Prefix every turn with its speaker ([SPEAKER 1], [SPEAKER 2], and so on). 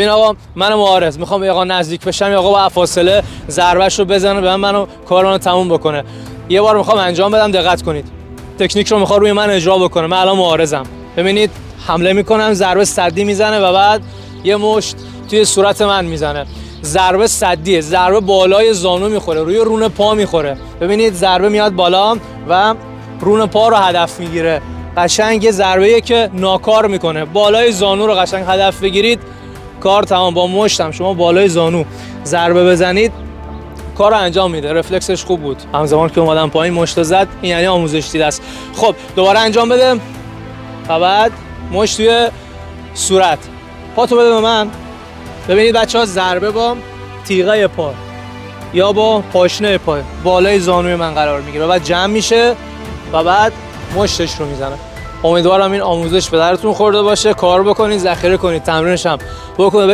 [SPEAKER 1] ببین آقا من معارض میخوام آقا نزدیک بشم، آقا با فاصله ضربهش رو بزنه به منو کارمو تموم بکنه. یه بار میخوام انجام بدم، دقت کنید. تکنیک رو میخوام روی من اجرا بکنه. من الان معارضم. ببینید حمله میکنم، ضربه صدی میزنه و بعد یه مشت توی صورت من میزنه. ضربه صدیه، ضربه بالای زانو میخوره، روی رون پا میخوره. ببینید ضربه میاد بالا و رون پا رو هدف میگیره. قشنگ یه ضربه‌ایه که ناکار میکنه. بالای زانو رو قشنگ هدف بگیرید، کار تمام. با مشتم شما بالای زانو ضربه بزنید، کار رو انجام میده. رفلکسش خوب بود. همزمان که اومدم پایین مشت زد، این یعنی آموزش دیده است. خب دوباره انجام بده و بعد مشت توی صورت. پاتو بده به من. ببینید بچه‌ها ضربه با تیغه پا یا با پاشنه پا بالای زانوی من قرار میگیره و بعد جمع میشه و بعد مشتش رو میزنه. امیدوارم این آموزش به درتون خورده باشه. کار بکنید، ذخیره کنید، تمرینش هم بکنید.